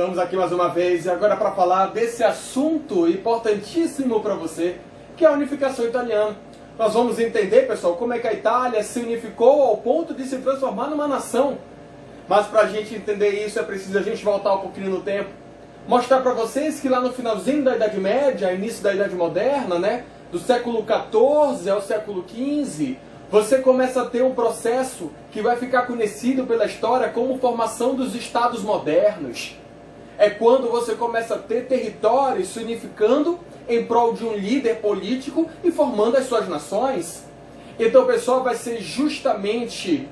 Estamos aqui mais uma vez e agora para falar desse assunto importantíssimo para você, que é a unificação italiana. Nós vamos entender, pessoal, como é que a Itália se unificou ao ponto de se transformar numa nação. Mas para a gente entender isso é preciso a gente voltar um pouquinho no tempo. Mostrar para vocês que lá no finalzinho da Idade Média, início da Idade Moderna, né, do século XIV ao século XV, você começa a ter um processo que vai ficar conhecido pela história como formação dos estados modernos. É quando você começa a ter territórios se unificando em prol de um líder político e formando as suas nações. Então, pessoal, vai ser justamente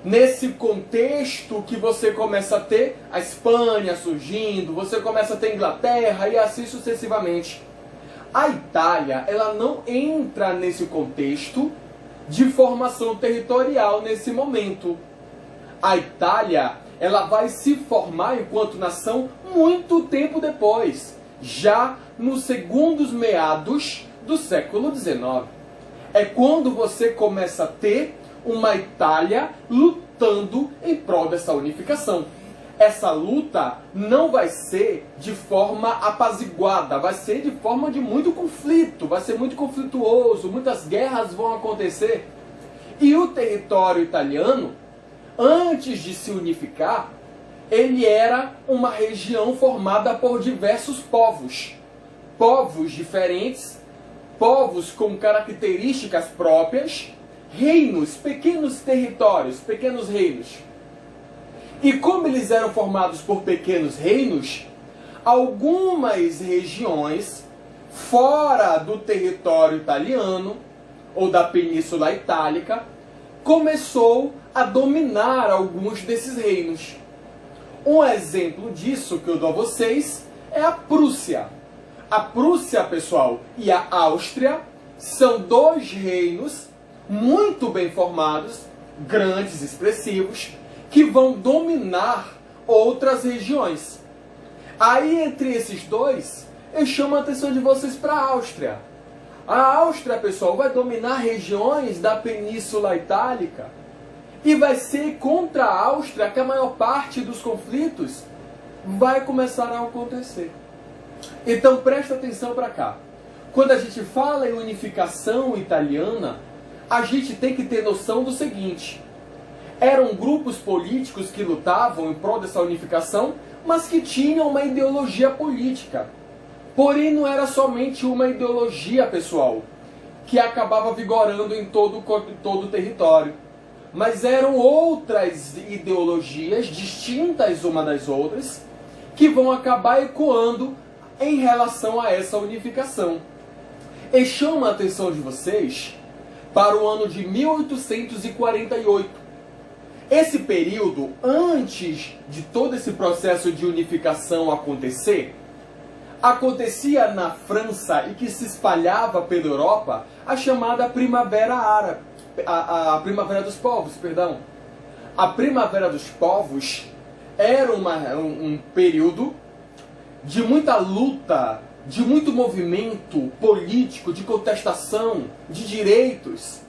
nesse contexto que você começa a ter a Espanha surgindo, você começa a ter a Inglaterra e assim sucessivamente. A Itália, ela não entra nesse contexto de formação territorial nesse momento. A Itália, ela vai se formar enquanto nação muito tempo depois, já nos segundos meados do século XIX. É quando você começa a ter uma Itália lutando em prol dessa unificação. Essa luta não vai ser de forma apaziguada, vai ser de forma de muito conflito, vai ser muito conflituoso, muitas guerras vão acontecer. E o território italiano, antes de se unificar, ele era uma região formada por diversos povos. Povos diferentes, povos com características próprias, reinos, pequenos territórios, pequenos reinos. E como eles eram formados por pequenos reinos, algumas regiões fora do território italiano ou da Península Itálica começou a dominar alguns desses reinos. Um exemplo disso que eu dou a vocês é a Prússia. A Prússia, pessoal, e a Áustria são dois reinos muito bem formados, grandes, expressivos, que vão dominar outras regiões. Aí, entre esses dois, eu chamo a atenção de vocês para a Áustria. A Áustria, pessoal, vai dominar regiões da Península Itálica e vai ser contra a Áustria que a maior parte dos conflitos vai começar a acontecer. Então, presta atenção para cá. Quando a gente fala em unificação italiana, a gente tem que ter noção do seguinte: eram grupos políticos que lutavam em prol dessa unificação, mas que tinham uma ideologia política. Porém, não era somente uma ideologia, pessoal, que acabava vigorando em todo o território. Mas eram outras ideologias, distintas uma das outras, que vão acabar ecoando em relação a essa unificação. E chamo a atenção de vocês para o ano de 1848. Esse período, antes de todo esse processo de unificação acontecer, acontecia na França e que se espalhava pela Europa a chamada Primavera Árabe, a Primavera dos Povos, perdão. A Primavera dos Povos era um período de muita luta, de muito movimento político, de contestação, de direitos.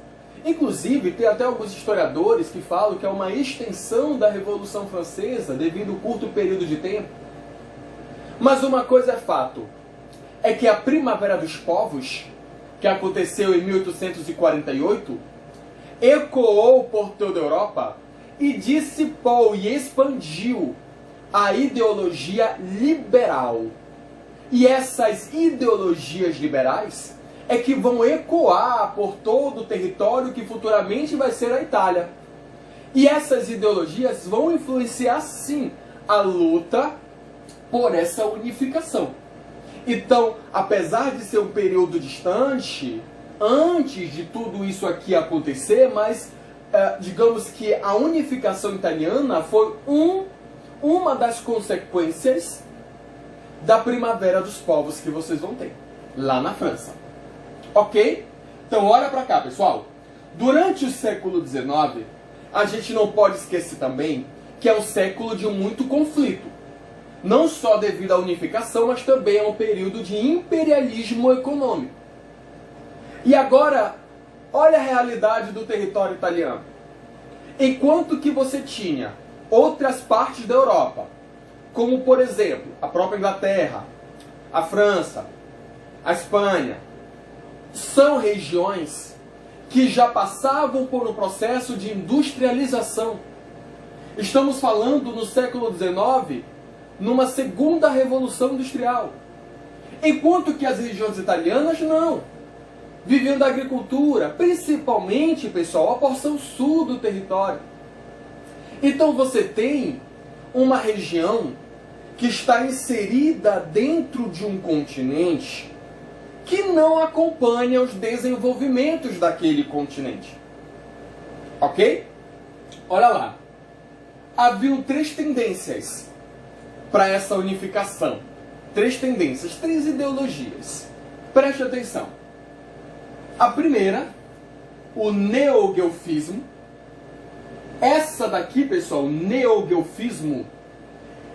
Inclusive, tem até alguns historiadores que falam que é uma extensão da Revolução Francesa devido ao curto período de tempo. Mas uma coisa é fato, é que a Primavera dos Povos, que aconteceu em 1848, ecoou por toda a Europa e dissipou e expandiu a ideologia liberal. E essas ideologias liberais é que vão ecoar por todo o território que futuramente vai ser a Itália. E essas ideologias vão influenciar, sim, a luta por essa unificação. Então, apesar de ser um período distante, antes de tudo isso aqui acontecer, mas digamos que a unificação italiana foi uma das consequências da Primavera dos Povos que vocês vão ter lá na França. Ok? Então olha para cá, pessoal. Durante o século XIX, a gente não pode esquecer também que é um século de muito conflito. Não só devido à unificação, mas também é um período de imperialismo econômico. E agora, olha a realidade do território italiano. Enquanto que você tinha outras partes da Europa como por exemplo, a própria Inglaterra, a França, a Espanha, são regiões que já passavam por um processo de industrialização. Estamos falando no século XIX, numa segunda revolução industrial. Enquanto que as regiões italianas não. Viviam da agricultura, principalmente, pessoal, a porção sul do território. Então você tem uma região que está inserida dentro de um continente que não acompanha os desenvolvimentos daquele continente. Ok? Olha lá. Haviam 3 tendências para essa unificação. 3 tendências, 3 ideologias. Preste atenção. A primeira, o neoguelfismo. Essa daqui, pessoal, neoguelfismo,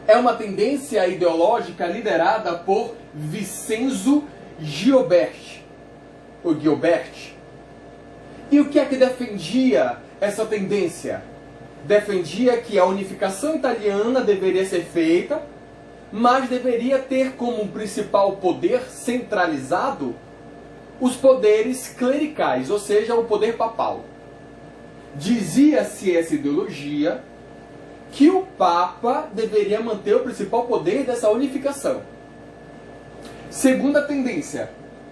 é uma tendência ideológica liderada por Vincenzo Gilbert. O Gilbert. E o que é que defendia essa tendência? Defendia que a unificação italiana deveria ser feita, mas deveria ter como principal poder centralizado os poderes clericais, ou seja, o poder papal. Dizia-se essa ideologia que o Papa deveria manter o principal poder dessa unificação. Segunda tendência,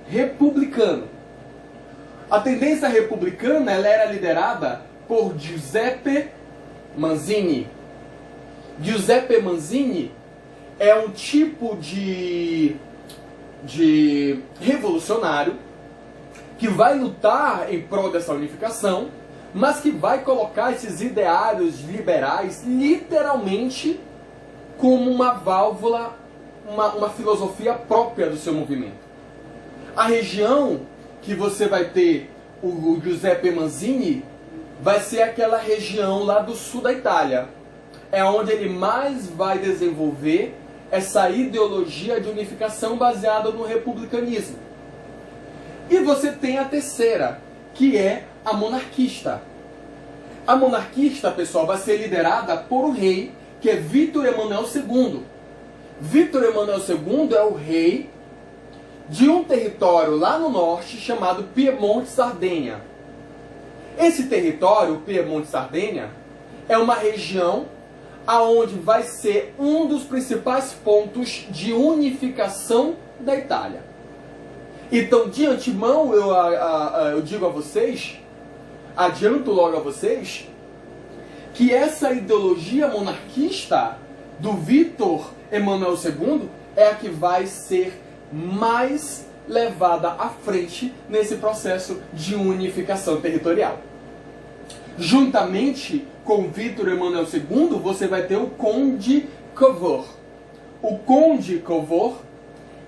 republicano. A tendência republicana ela era liderada por Giuseppe Mazzini. Giuseppe Mazzini é um tipo de revolucionário que vai lutar em prol dessa unificação, mas que vai colocar esses ideários liberais literalmente como uma válvula, uma filosofia própria do seu movimento. A região que você vai ter o Giuseppe Mazzini vai ser aquela região lá do sul da Itália. É onde ele mais vai desenvolver essa ideologia de unificação baseada no republicanismo. E você tem a terceira, que é a monarquista. A monarquista, pessoal, vai ser liderada por um rei, que é Vítor Emanuel II. Vítor Emanuel II é o rei de um território lá no norte chamado Piemonte-Sardenha. Esse território, Piemonte-Sardenha, é uma região aonde vai ser um dos principais pontos de unificação da Itália. Então, de antemão, eu digo a vocês, adianto logo a vocês, que essa ideologia monarquista do Vítor Emanuel II é a que vai ser mais levada à frente nesse processo de unificação territorial. Juntamente com Vítor Emanuel II, você vai ter o Conde Cavour. O Conde Cavour,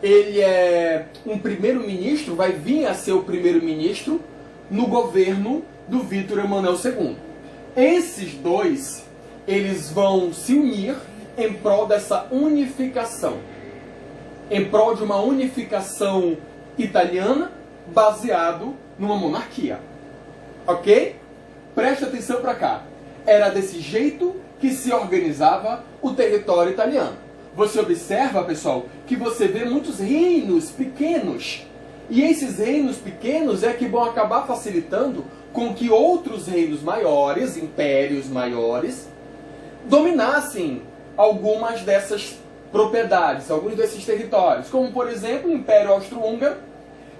ele é um primeiro-ministro, vai vir a ser o primeiro-ministro no governo do Vítor Emanuel II. Esses dois, eles vão se unir em prol dessa unificação. Em prol de uma unificação italiana baseado numa monarquia. Ok? Preste atenção para cá. Era desse jeito que se organizava o território italiano. Você observa, pessoal, que você vê muitos reinos pequenos. E esses reinos pequenos é que vão acabar facilitando com que outros reinos maiores, impérios maiores, dominassem algumas dessas propriedades, alguns desses territórios. Como, por exemplo, o Império Austro-Húngaro,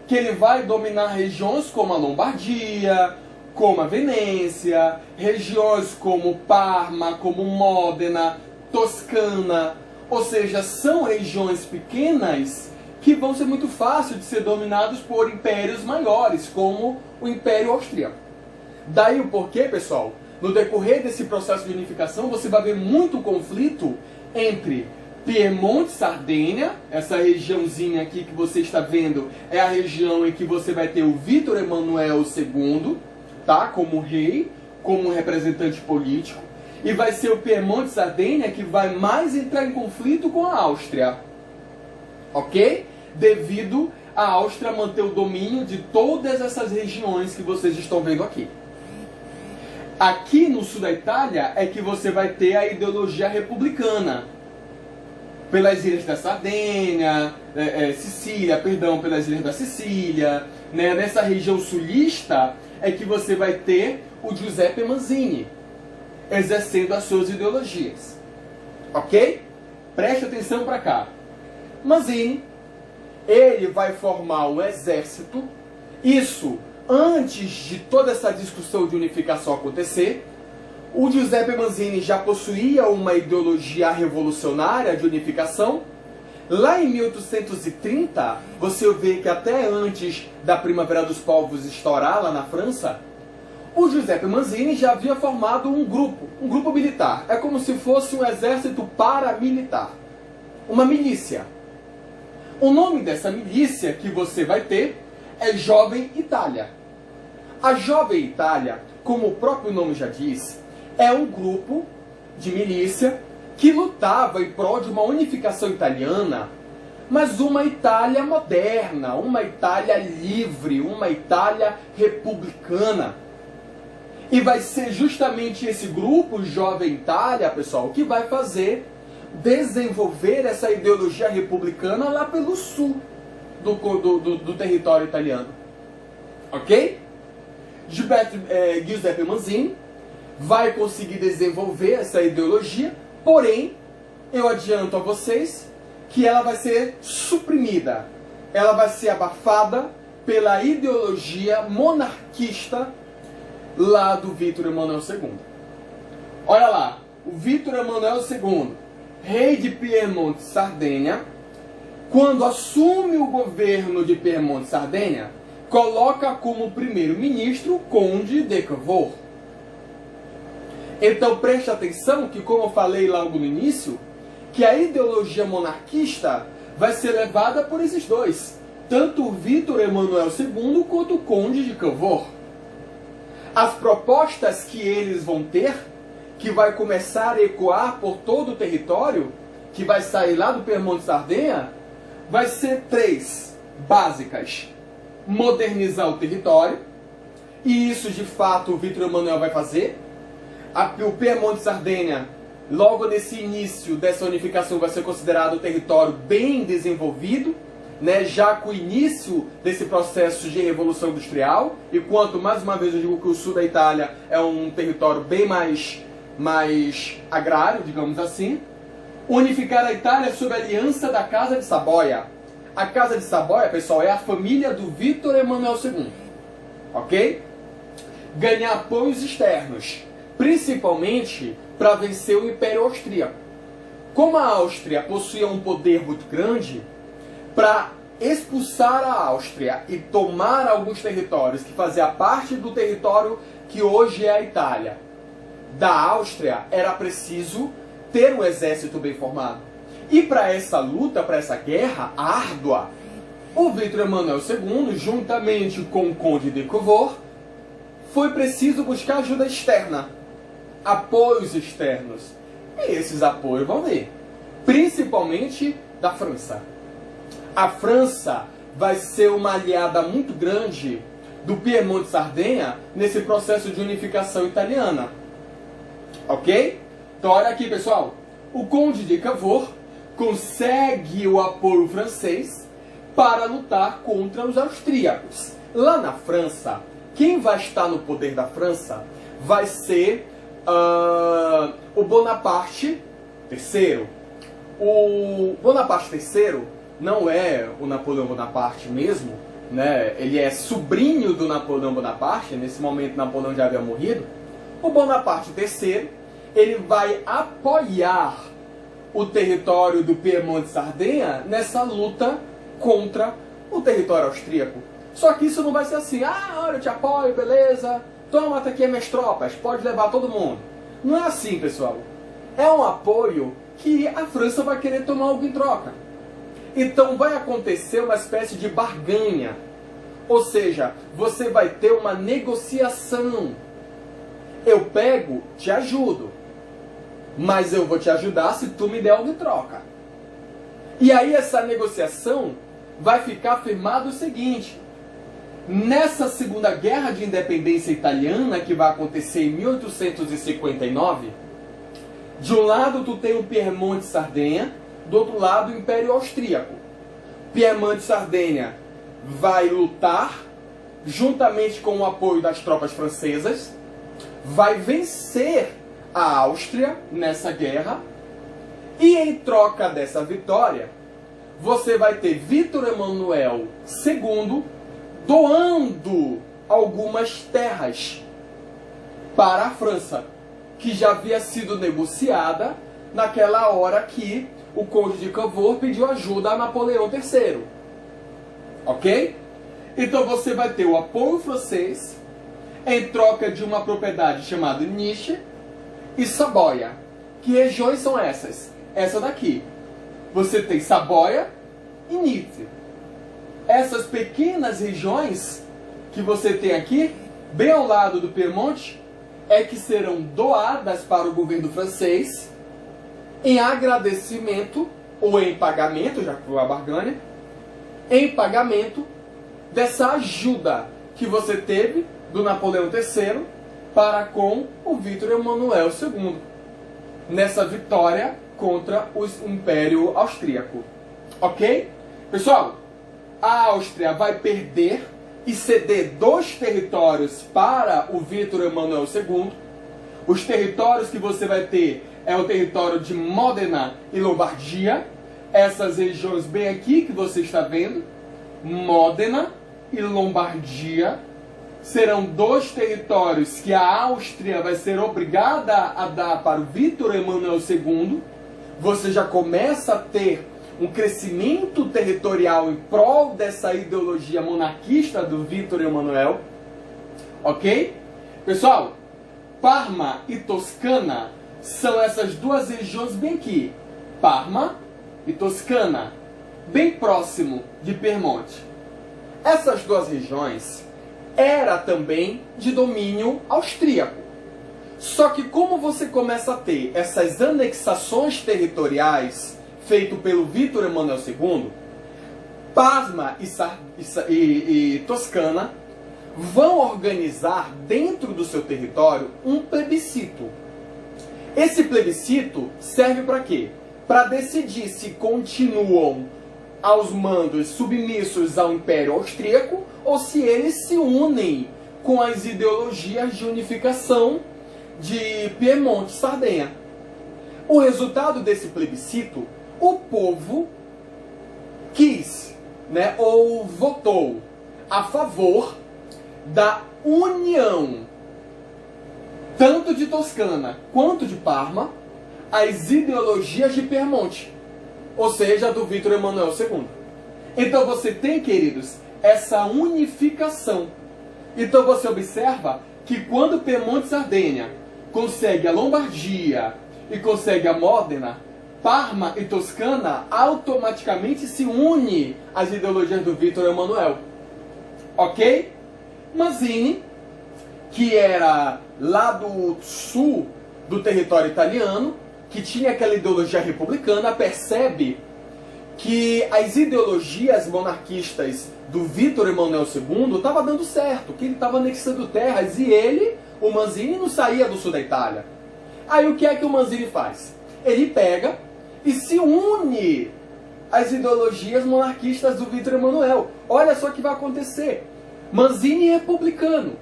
que ele vai dominar regiões como a Lombardia, como a Venécia, regiões como Parma, como Módena, Toscana. Ou seja, são regiões pequenas que vão ser muito fáceis de ser dominados por impérios maiores, como o Império Austríaco. Daí o porquê, pessoal, no decorrer desse processo de unificação, você vai ver muito conflito entre Piemonte-Sardenha, essa regiãozinha aqui que você está vendo, é a região em que você vai ter o Vítor Emanuel II, tá? Como rei, como representante político, e vai ser o Piemonte-Sardenha que vai mais entrar em conflito com a Áustria, ok? Devido a Áustria manter o domínio de todas essas regiões que vocês estão vendo aqui. Aqui no sul da Itália é que você vai ter a ideologia republicana. pelas ilhas da Sardenha, Sicília, perdão, pelas ilhas da Sicília, né? Nessa região sulista é que você vai ter o Giuseppe Mazzini exercendo as suas ideologias. Ok? Preste atenção para cá. Mazzini, ele vai formar um exército, isso antes de toda essa discussão de unificação acontecer. O Giuseppe Mazzini já possuía uma ideologia revolucionária de unificação. Lá em 1830, você vê que até antes da Primavera dos Povos estourar lá na França, o Giuseppe Mazzini já havia formado um grupo militar. É como se fosse um exército paramilitar, uma milícia. O nome dessa milícia que você vai ter é Jovem Itália. A Jovem Itália, como o próprio nome já diz, é um grupo de milícia que lutava em prol de uma unificação italiana, mas uma Itália moderna, uma Itália livre, uma Itália republicana. E vai ser justamente esse grupo Jovem Itália, pessoal, que vai desenvolver essa ideologia republicana lá pelo sul do território italiano. Ok? Giuseppe Mazzini vai conseguir desenvolver essa ideologia, porém, eu adianto a vocês que ela vai ser suprimida, ela vai ser abafada pela ideologia monarquista lá do Vítor Emanuel II. Olha lá, o Vítor Emanuel II, rei de Piemonte e Sardenha, quando assume o governo de Piemonte e Sardenha, coloca como primeiro-ministro o Conde de Cavour. Então preste atenção que, como eu falei logo no início, que a ideologia monarquista vai ser levada por esses dois, tanto o Vítor Emanuel II quanto o Conde de Cavour. As propostas que eles vão ter, que vai começar a ecoar por todo o território, que vai sair lá do Piemonte e Sardenha, vai ser 3 básicas. Modernizar o território, e isso de fato o Vítor Emanuel vai fazer. O Piemonte e Sardenha, logo nesse início dessa unificação, vai ser considerado um território bem desenvolvido, né, já com o início desse processo de revolução industrial, e quanto, mais uma vez, eu digo que o sul da Itália é um território bem mais agrário, digamos assim. Unificar a Itália sob a aliança da Casa de Saboia. A Casa de Saboia, pessoal, é a família do Vítor Emanuel II. Ok? Ganhar apoios externos, principalmente para vencer o Império Austríaco. Como a Áustria possuía um poder muito grande, para expulsar a Áustria e tomar alguns territórios que faziam parte do território que hoje é a Itália, da Áustria, era preciso ter um exército bem formado. E para essa luta, para essa guerra árdua, o Vítor Emanuel II, juntamente com o Conde de Cavour, foi preciso buscar ajuda externa, apoios externos. E esses apoios vão vir, principalmente da França. A França vai ser uma aliada muito grande do Piemonte e Sardenha nesse processo de unificação italiana. Ok? Então olha aqui, pessoal. O Conde de Cavour consegue o apoio francês para lutar contra os austríacos. Lá na França, quem vai estar no poder da França vai ser o Bonaparte III. O Bonaparte III não é o Napoleão Bonaparte mesmo, né? Ele é sobrinho do Napoleão Bonaparte. Nesse momento Napoleão já havia morrido. O Bonaparte III, ele vai apoiar o território do Piemonte e Sardenha nessa luta contra o território austríaco. Só que isso não vai ser assim: ah, olha, eu te apoio, beleza, toma, tá aqui as minhas tropas, pode levar todo mundo. Não é assim, pessoal. É um apoio que a França vai querer tomar algo em troca. Então vai acontecer uma espécie de barganha. Ou seja, você vai ter uma negociação. Eu pego, te ajudo, mas eu vou te ajudar se tu me der algo em troca. E aí essa negociação vai ficar afirmado o seguinte: nessa Segunda Guerra de Independência Italiana, que vai acontecer em 1859, de um lado tu tem o Piemonte e Sardenha, do outro lado o Império Austríaco. Piemonte e Sardenha vai lutar juntamente com o apoio das tropas francesas, vai vencer a Áustria nessa guerra, e em troca dessa vitória, você vai ter Vítor Emanuel II doando algumas terras para a França, que já havia sido negociada naquela hora que o Conde de Cavour pediu ajuda a Napoleão III. Ok? Então você vai ter o apoio francês em troca de uma propriedade chamada Niche e Saboia. Que regiões são essas? Essa daqui. Você tem Saboia e Nice. Essas pequenas regiões que você tem aqui, bem ao lado do Piemonte, é que serão doadas para o governo francês em agradecimento ou em pagamento, já que foi a barganha, em pagamento dessa ajuda que você teve do Napoleão III para com o Vítor Emanuel II, nessa vitória contra o Império Austríaco. Ok? Pessoal, a Áustria vai perder e ceder 2 territórios para o Vítor Emanuel II. Os territórios que você vai ter é o território de Módena e Lombardia. Essas regiões bem aqui que você está vendo, Módena e Lombardia, serão 2 territórios que a Áustria vai ser obrigada a dar para o Vítor Emanuel II. Você já começa a ter um crescimento territorial em prol dessa ideologia monarquista do Vítor Emanuel. Ok? Pessoal, Parma e Toscana são essas 2 regiões bem aqui. Parma e Toscana, bem próximo de Piemonte. Essas 2 regiões era também de domínio austríaco. Só que como você começa a ter essas anexações territoriais feito pelo Vítor Emanuel II, Parma e Toscana vão organizar dentro do seu território um plebiscito. Esse plebiscito serve para quê? Para decidir se continuam aos mandos submissos ao Império Austríaco ou se eles se unem com as ideologias de unificação de Piemonte e Sardenha. O resultado desse plebiscito, o povo quis, ou votou a favor da união tanto de Toscana quanto de Parma às ideologias de Piemonte, ou seja, do Vítor Emanuel II. Então você tem, queridos, essa unificação. Então você observa que quando Piemonte e Sardenha consegue a Lombardia e consegue a Módena, Parma e Toscana automaticamente se unem às ideologias do Vítor Emanuel. Ok? Mazzini, que era lá do sul do território italiano, que tinha aquela ideologia republicana, percebe que as ideologias monarquistas do Vítor Emanuel II estavam dando certo, que ele estava anexando terras e ele, o Mazzini, não saía do sul da Itália. Aí o que é que o Mazzini faz? Ele pega e se une às ideologias monarquistas do Vítor Emanuel. Olha só o que vai acontecer. Mazzini republicano,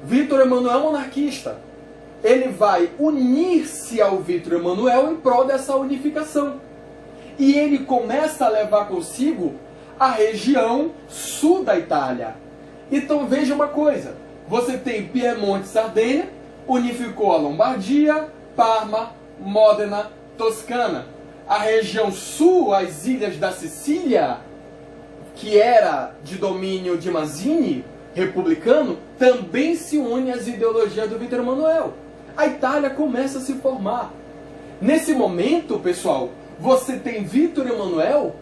Vítor Emanuel monarquista. Ele vai unir-se ao Vítor Emanuel em prol dessa unificação. E ele começa a levar consigo a região sul da Itália. Então veja uma coisa. Você tem Piemonte e Sardenha, unificou a Lombardia, Parma, Módena, Toscana. A região sul, as ilhas da Sicília, que era de domínio de Mazzini, republicano, também se une às ideologias do Vítor Emanuel. A Itália começa a se formar. Nesse momento, pessoal, você tem Vítor Emanuel,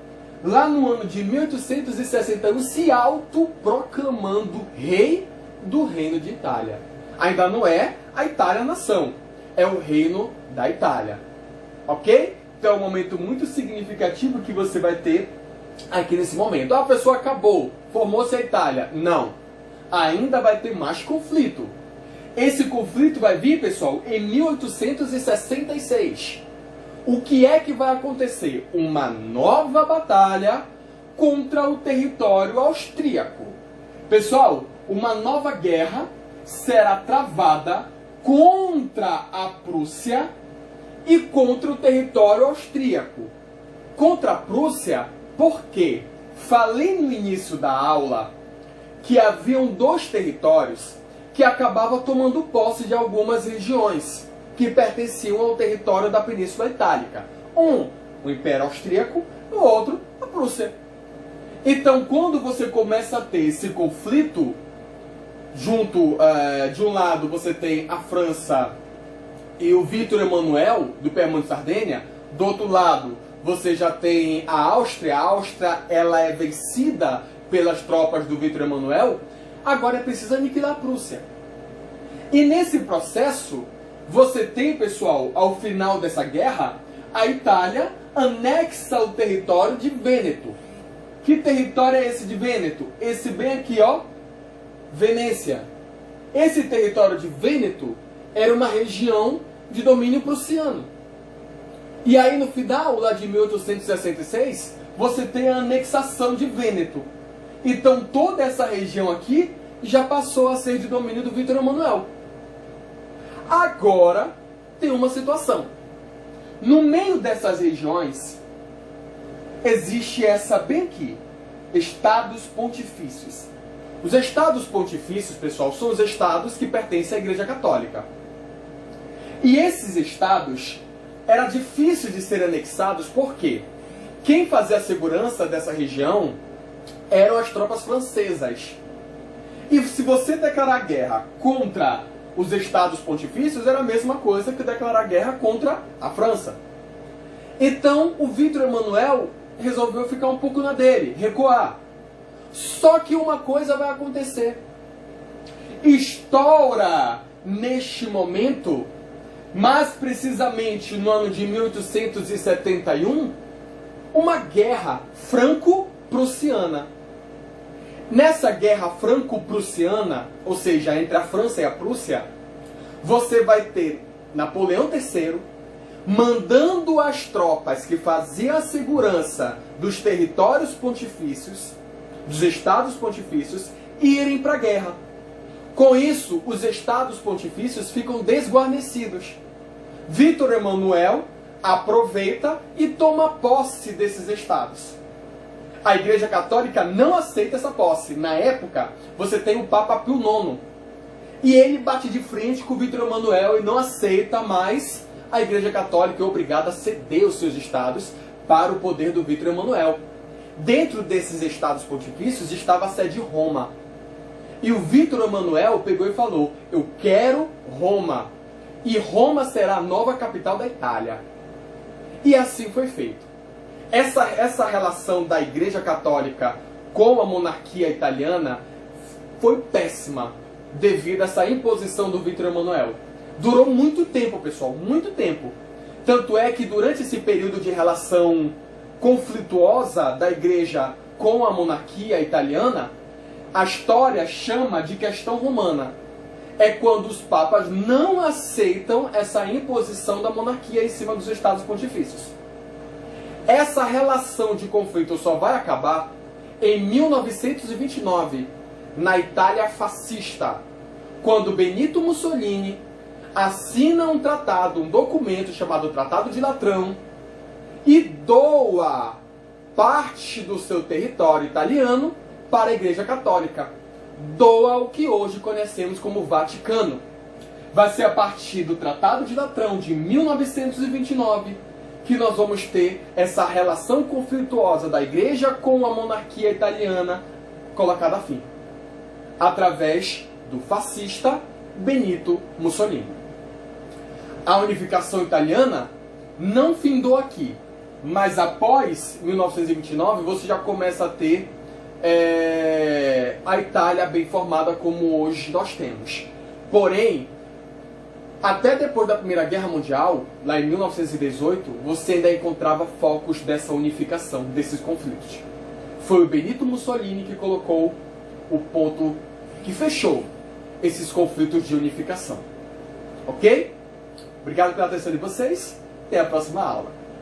lá no ano de 1861, se autoproclamando rei do Reino de Itália. Ainda não é a Itália-nação, é o Reino da Itália. Ok? Então é um momento muito significativo que você vai ter aqui nesse momento. A pessoa acabou, formou-se a Itália. Não. Ainda vai ter mais conflito. Esse conflito vai vir, pessoal, em 1866. o que é que vai acontecer? Uma nova batalha contra o território austríaco. Pessoal, uma nova guerra será travada contra a Prússia e contra o território austríaco. Contra a Prússia, por quê? Falei no início da aula que haviam dois territórios que acabavam tomando posse de algumas regiões que pertenciam ao território da Península Itálica. Um, o Império Austríaco, o outro, a Prússia. Então, quando você começa a ter esse conflito, junto, de um lado você tem a França e o Vítor Emanuel, do Piemonte de Sardenha, do outro lado você já tem a Áustria ela é vencida pelas tropas do Vítor Emanuel, agora é preciso aniquilar a Prússia. E nesse processo, você tem, pessoal, ao final dessa guerra, a Itália anexa o território de Vêneto. Que território é esse de Vêneto? Esse bem aqui, ó, Venécia. Esse território de Vêneto era uma região de domínio prussiano. E aí no final, lá de 1866, você tem a anexação de Vêneto. Então toda essa região aqui já passou a ser de domínio do Vítor Emanuel. Agora tem uma situação. No meio dessas regiões, existe essa bem aqui, estados pontifícios. Os estados pontifícios, pessoal, são os estados que pertencem à Igreja Católica. E esses estados era difícil de serem anexados, porque quem fazia a segurança dessa região eram as tropas francesas. E se você declarar guerra contra os estados pontifícios, era a mesma coisa que declarar guerra contra a França. Então o Vítor Emanuel resolveu ficar um pouco na dele, recuar. Só que uma coisa vai acontecer. Estoura neste momento, mais precisamente no ano de 1871, uma guerra franco-prussiana. Nessa guerra franco-prussiana, ou seja, entre a França e a Prússia, você vai ter Napoleão III mandando as tropas que faziam a segurança dos territórios pontifícios, dos estados pontifícios, irem para a guerra. Com isso, os estados pontifícios ficam desguarnecidos. Vítor Emanuel aproveita e toma posse desses estados. A Igreja Católica não aceita essa posse. Na época, você tem o Papa Pio IX. E ele bate de frente com o Vítor Emanuel e não aceita mais. A Igreja Católica é obrigada a ceder os seus estados para o poder do Vítor Emanuel. Dentro desses estados pontifícios estava a sede de Roma. E o Vítor Emanuel pegou e falou: eu quero Roma. E Roma será a nova capital da Itália. E assim foi feito. Essa relação da Igreja Católica com a monarquia italiana foi péssima devido a essa imposição do Vítor Emanuel. Durou muito tempo, pessoal, muito tempo. Tanto é que durante esse período de relação conflituosa da Igreja com a monarquia italiana, a história chama de questão romana. É quando os papas não aceitam essa imposição da monarquia em cima dos estados pontifícios. Essa relação de conflito só vai acabar em 1929, na Itália fascista, quando Benito Mussolini assina um tratado, um documento chamado Tratado de Latrão, e doa parte do seu território italiano para a Igreja Católica. Doa o que hoje conhecemos como Vaticano. Vai ser a partir do Tratado de Latrão de 1929 que nós vamos ter essa relação conflituosa da Igreja com a monarquia italiana colocada a fim, através do fascista Benito Mussolini. A unificação italiana não findou aqui, mas após 1929 você já começa a ter a Itália bem formada como hoje nós temos. Porém, até depois da Primeira Guerra Mundial, lá em 1918, você ainda encontrava focos dessa unificação, desses conflitos. Foi o Benito Mussolini que colocou o ponto que fechou esses conflitos de unificação. Ok? Obrigado pela atenção de vocês Até a próxima aula.